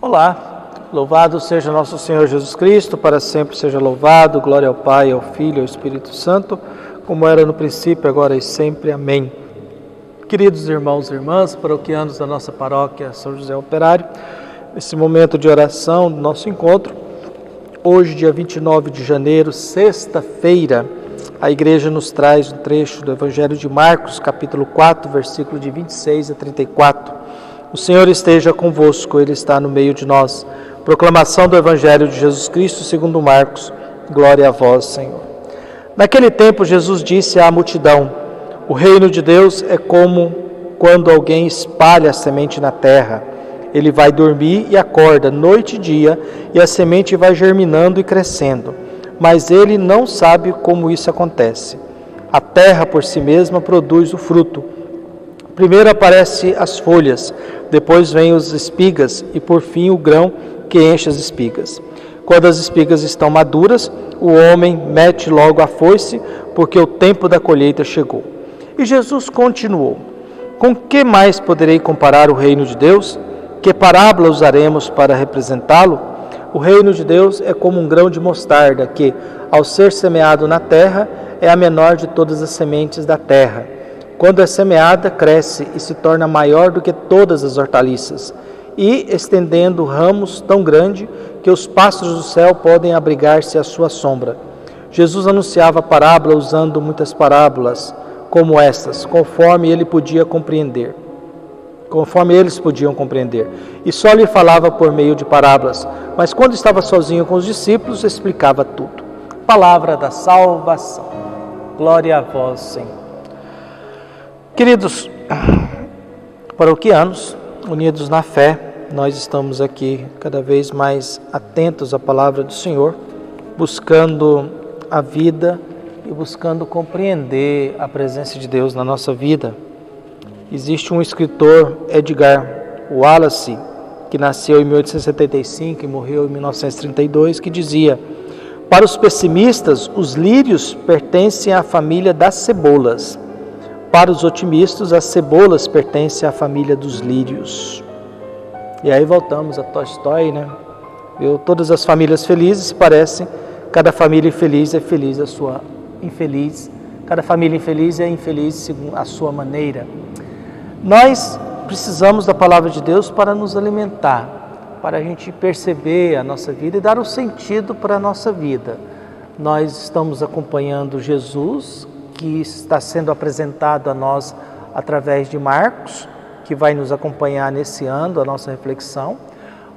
Olá, louvado seja nosso Senhor Jesus Cristo, para sempre seja louvado, glória ao Pai, ao Filho e ao Espírito Santo, como era no princípio, agora e sempre. Amém. Queridos irmãos e irmãs, paroquianos da nossa paróquia São José Operário, nesse momento de oração do nosso encontro, hoje, dia 29 de janeiro, sexta-feira, a Igreja nos traz um trecho do Evangelho de Marcos, capítulo 4, versículo de 26 a 34. O Senhor esteja convosco, Ele está no meio de nós. Proclamação do Evangelho de Jesus Cristo segundo Marcos. Glória a vós, Senhor. Naquele tempo, Jesus disse à multidão: o reino de Deus é como quando alguém espalha a semente na terra. Ele vai dormir e acorda noite e dia, e a semente vai germinando e crescendo. Mas ele não sabe como isso acontece. A terra por si mesma produz o fruto. Primeiro aparecem as folhas, depois vêm as espigas e por fim o grão que enche as espigas. Quando as espigas estão maduras, o homem mete logo a foice, porque o tempo da colheita chegou. E Jesus continuou: com que mais poderei comparar o reino de Deus? Que parábola usaremos para representá-lo? O reino de Deus é como um grão de mostarda que, ao ser semeado na terra, é a menor de todas as sementes da terra. Quando é semeada, cresce e se torna maior do que todas as hortaliças, e estendendo ramos tão grande que os pássaros do céu podem abrigar-se à sua sombra. Jesus anunciava a parábola usando muitas parábolas como estas, conforme eles podiam compreender, e só lhe falava por meio de parábolas, mas quando estava sozinho com os discípulos, explicava tudo. Palavra da salvação. Glória a vós, Senhor. Queridos paroquianos, unidos na fé, nós estamos aqui cada vez mais atentos à palavra do Senhor, buscando a vida e buscando compreender a presença de Deus na nossa vida. Existe um escritor, Edgar Wallace, que nasceu em 1875 e morreu em 1932, que dizia: para os pessimistas, os lírios pertencem à família das cebolas. Para os otimistas, as cebolas pertencem à família dos lírios. E aí voltamos a Tolstói, né? Todas as famílias felizes se parecem, cada família infeliz é feliz a sua infeliz, cada família infeliz é infeliz segundo a sua maneira. Nós precisamos da palavra de Deus para nos alimentar, para a gente perceber a nossa vida e dar o sentido para a nossa vida. Nós estamos acompanhando Jesus, que está sendo apresentado a nós através de Marcos, que vai nos acompanhar nesse ano, a nossa reflexão.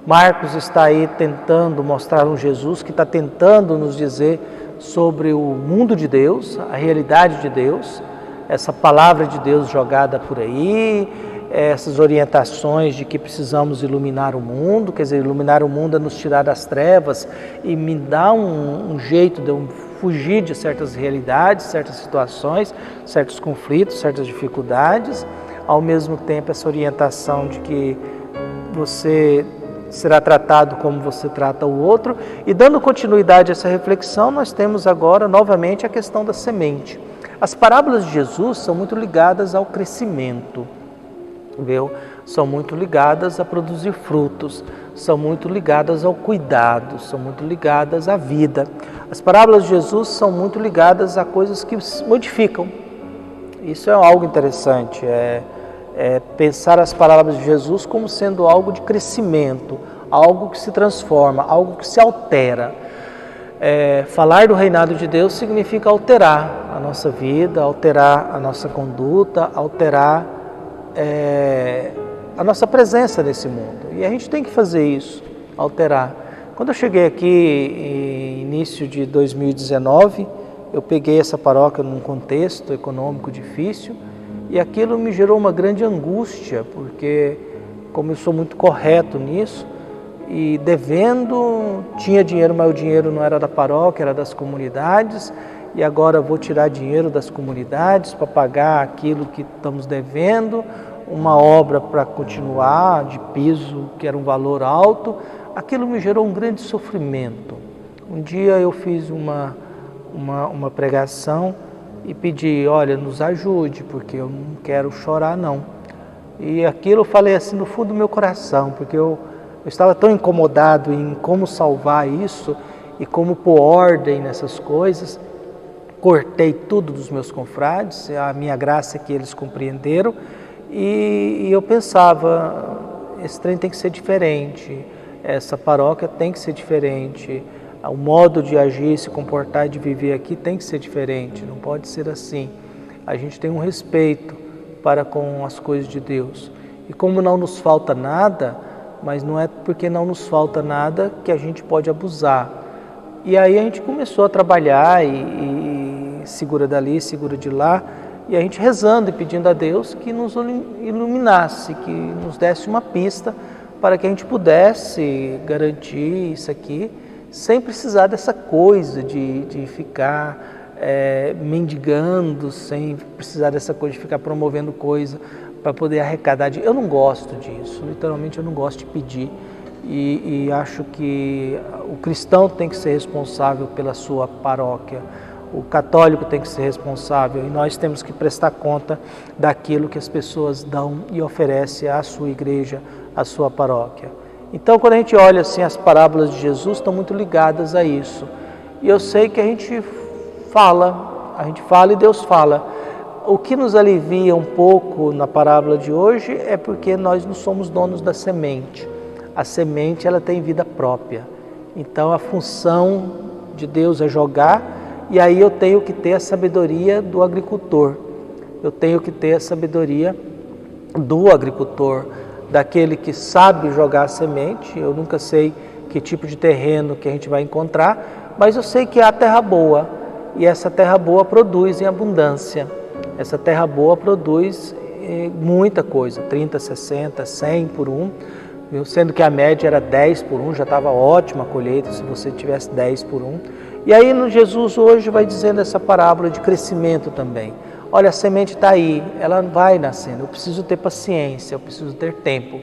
Marcos está aí tentando mostrar um Jesus que está tentando nos dizer sobre o mundo de Deus, a realidade de Deus, essa palavra de Deus jogada por aí, essas orientações de que precisamos iluminar o mundo, quer dizer, iluminar o mundo é nos tirar das trevas e me dar um jeito de eu fugir de certas realidades, certas situações, certos conflitos, certas dificuldades. Ao mesmo tempo, essa orientação de que você será tratado como você trata o outro. E dando continuidade a essa reflexão, nós temos agora novamente a questão da semente. As parábolas de Jesus são muito ligadas ao crescimento, viu? São muito ligadas a produzir frutos, são muito ligadas ao cuidado, são muito ligadas à vida. As parábolas de Jesus são muito ligadas a coisas que modificam. Isso é algo interessante, é pensar as parábolas de Jesus como sendo algo de crescimento, algo que se transforma, algo que se altera. Falar do reinado de Deus significa alterar a nossa vida, alterar a nossa conduta, alterar a nossa presença nesse mundo. E a gente tem que fazer isso, alterar. Quando eu cheguei aqui em início de 2019, eu peguei essa paróquia num contexto econômico difícil e aquilo me gerou uma grande angústia, porque como eu sou muito correto nisso, e devendo, tinha dinheiro, mas o dinheiro não era da paróquia, era das comunidades, e agora vou tirar dinheiro das comunidades para pagar aquilo que estamos devendo, uma obra para continuar de piso que era um valor alto. Aquilo me gerou um grande sofrimento. Um dia eu fiz uma pregação e pedi: olha, nos ajude, porque eu não quero chorar não. E aquilo eu falei assim no fundo do meu coração, porque eu Eu estava tão incomodado em como salvar isso e como pôr ordem nessas coisas. Cortei tudo dos meus confrades, a minha graça é que eles compreenderam, e eu pensava, esse trem tem que ser diferente, essa paróquia tem que ser diferente, o modo de agir, se comportar, de viver aqui tem que ser diferente, não pode ser assim. A gente tem um respeito para com as coisas de Deus. E como não nos falta nada, mas não é porque não nos falta nada que a gente pode abusar. E aí a gente começou a trabalhar e segura dali, segura de lá, e a gente rezando e pedindo a Deus que nos iluminasse, que nos desse uma pista para que a gente pudesse garantir isso aqui, sem precisar dessa coisa de ficar mendigando, sem precisar dessa coisa de ficar promovendo coisa para poder arrecadar. Eu não gosto disso, literalmente eu não gosto de pedir. E acho que o cristão tem que ser responsável pela sua paróquia, o católico tem que ser responsável, e nós temos que prestar conta daquilo que as pessoas dão e oferecem à sua igreja, à sua paróquia. Então, quando a gente olha assim, as parábolas de Jesus estão muito ligadas a isso. E eu sei que a gente fala e Deus fala. O que nos alivia um pouco na parábola de hoje é porque nós não somos donos da semente. A semente, ela tem vida própria. Então, a função de Deus é jogar, e aí eu tenho que ter a sabedoria do agricultor. Eu tenho que ter a sabedoria do agricultor, daquele que sabe jogar a semente. Eu nunca sei que tipo de terreno que a gente vai encontrar, mas eu sei que há terra boa, e essa terra boa produz em abundância. Essa terra boa produz muita coisa, 30, 60, 100 por um, sendo que a média era 10 por um, já estava ótima a colheita se você tivesse 10 por um. E aí Jesus hoje vai dizendo essa parábola de crescimento também. Olha, a semente está aí, ela vai nascendo, eu preciso ter paciência, eu preciso ter tempo.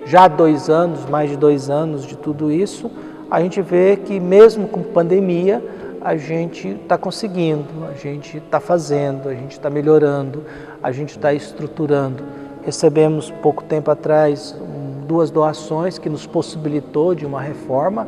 Já há 2 anos, mais de 2 anos de tudo isso, a gente vê que mesmo com pandemia, a gente está conseguindo, a gente está fazendo, a gente está melhorando, a gente está estruturando. Recebemos pouco tempo atrás 2 doações que nos possibilitou de uma reforma,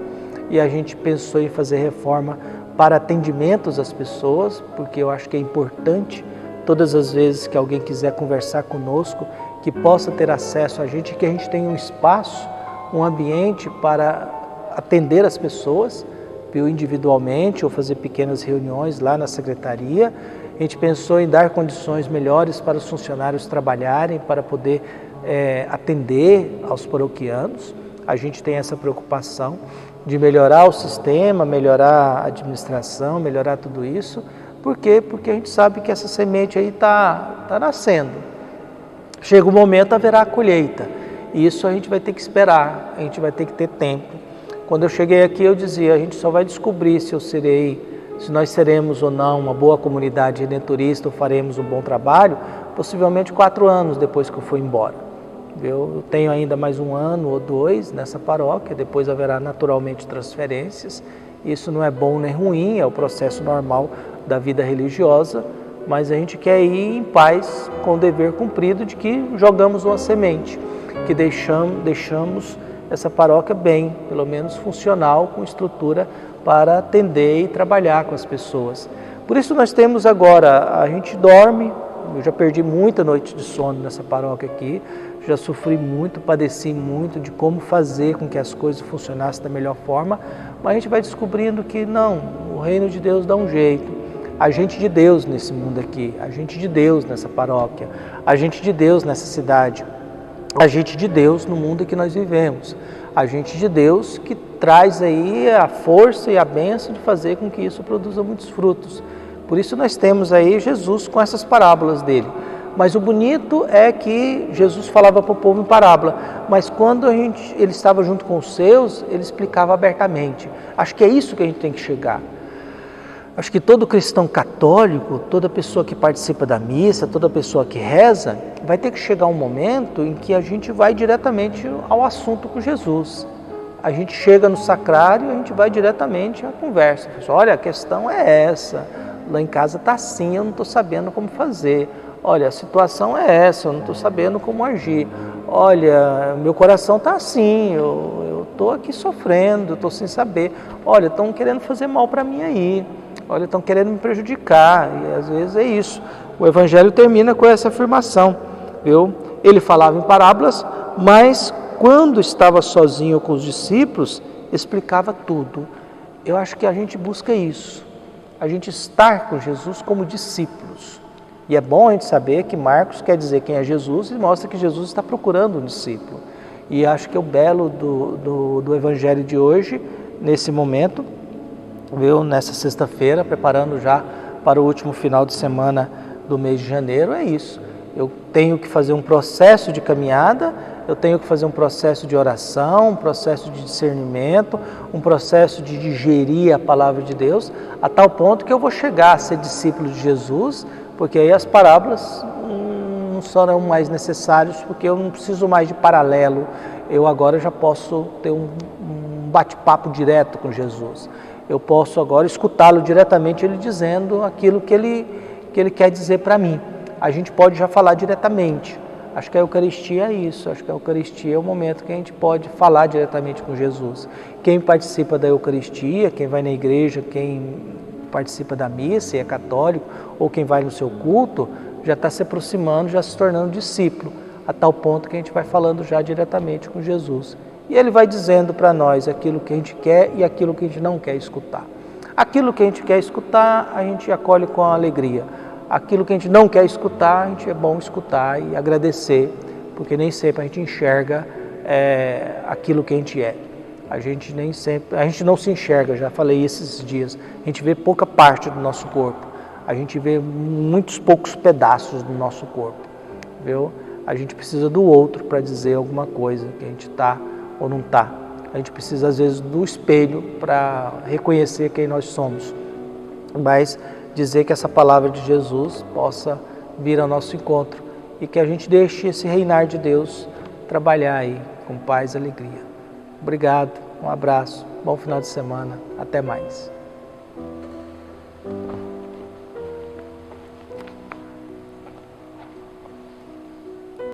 e a gente pensou em fazer reforma para atendimentos às pessoas, porque eu acho que é importante, todas as vezes que alguém quiser conversar conosco, que possa ter acesso a gente, que a gente tenha um espaço, um ambiente para atender as pessoas, viu, individualmente, ou fazer pequenas reuniões lá na secretaria. A gente pensou em dar condições melhores para os funcionários trabalharem, para poder atender aos paroquianos. A gente tem essa preocupação de melhorar o sistema, melhorar a administração, melhorar tudo isso. Por quê? Porque a gente sabe que essa semente aí está nascendo. Chega o momento, haverá a colheita. E isso a gente vai ter que esperar, a gente vai ter que ter tempo. Quando eu cheguei aqui, eu dizia, a gente só vai descobrir se nós seremos ou não uma boa comunidade redentorista, ou faremos um bom trabalho, possivelmente 4 anos depois que eu for embora. Eu tenho ainda mais 1 ano ou 2 nessa paróquia, depois haverá naturalmente transferências. Isso não é bom nem ruim, é o processo normal da vida religiosa, mas a gente quer ir em paz com o dever cumprido de que jogamos uma semente, que deixamos essa paróquia bem, pelo menos funcional, com estrutura para atender e trabalhar com as pessoas. Por isso nós temos agora, a gente dorme, eu já perdi muita noite de sono nessa paróquia aqui, já sofri muito, padeci muito de como fazer com que as coisas funcionassem da melhor forma, mas a gente vai descobrindo que não, o reino de Deus dá um jeito. A gente de Deus nesse mundo aqui, a gente de Deus nessa paróquia, a gente de Deus nessa cidade, a gente de Deus no mundo que nós vivemos, a gente de Deus que traz aí a força e a bênção de fazer com que isso produza muitos frutos. Por isso nós temos aí Jesus com essas parábolas dele. Mas o bonito é que Jesus falava para o povo em parábola, mas quando ele estava junto com os seus, ele explicava abertamente. Acho que é isso que a gente tem que chegar. Acho que todo cristão católico, toda pessoa que participa da missa, toda pessoa que reza, vai ter que chegar um momento em que a gente vai diretamente ao assunto com Jesus. A gente chega no sacrário e a gente vai diretamente à conversa. Olha, a questão é essa, lá em casa está assim, eu não estou sabendo como fazer. Olha, a situação é essa, eu não estou sabendo como agir. olha, meu coração está assim, eu estou aqui sofrendo, estou sem saber. Olha, estão querendo fazer mal para mim aí. Olha, estão querendo me prejudicar. E às vezes é isso. O Evangelho termina com essa afirmação, viu? Ele falava em parábolas, mas quando estava sozinho com os discípulos, explicava tudo. Eu acho que a gente busca isso, a gente estar com Jesus como discípulos. E é bom a gente saber que Marcos quer dizer quem é Jesus e mostra que Jesus está procurando um discípulo. E acho que o belo do Evangelho de hoje, nesse momento, viu, nessa sexta-feira, preparando já para o último final de semana do mês de janeiro, é isso. Eu tenho que fazer um processo de caminhada, eu tenho que fazer um processo de oração, um processo de discernimento, um processo de digerir a palavra de Deus, a tal ponto que eu vou chegar a ser discípulo de Jesus, porque aí as parábolas não serão mais necessárias, porque eu não preciso mais de paralelo, eu agora já posso ter um bate-papo direto com Jesus. Eu posso agora escutá-lo diretamente, ele dizendo aquilo que ele quer dizer para mim. A gente pode já falar diretamente. Acho que a Eucaristia é isso, acho que a Eucaristia é o momento que a gente pode falar diretamente com Jesus. Quem participa da Eucaristia, quem vai na igreja, quem participa da missa e é católico, ou quem vai no seu culto, já está se aproximando, já se tornando discípulo, a tal ponto que a gente vai falando já diretamente com Jesus. E ele vai dizendo para nós aquilo que a gente quer e aquilo que a gente não quer escutar. Aquilo que a gente quer escutar, a gente acolhe com alegria. Aquilo que a gente não quer escutar, a gente é bom escutar e agradecer, porque nem sempre a gente enxerga aquilo que a gente é. A gente não se enxerga, já falei esses dias, a gente vê pouca parte do nosso corpo, a gente vê muitos poucos pedaços do nosso corpo, viu? A gente precisa do outro para dizer alguma coisa, que a gente está ou não está. A gente precisa às vezes do espelho para reconhecer quem nós somos, mas dizer que essa palavra de Jesus possa vir ao nosso encontro e que a gente deixe esse reinar de Deus trabalhar aí com paz e alegria. Obrigado, um abraço, bom final de semana, até mais.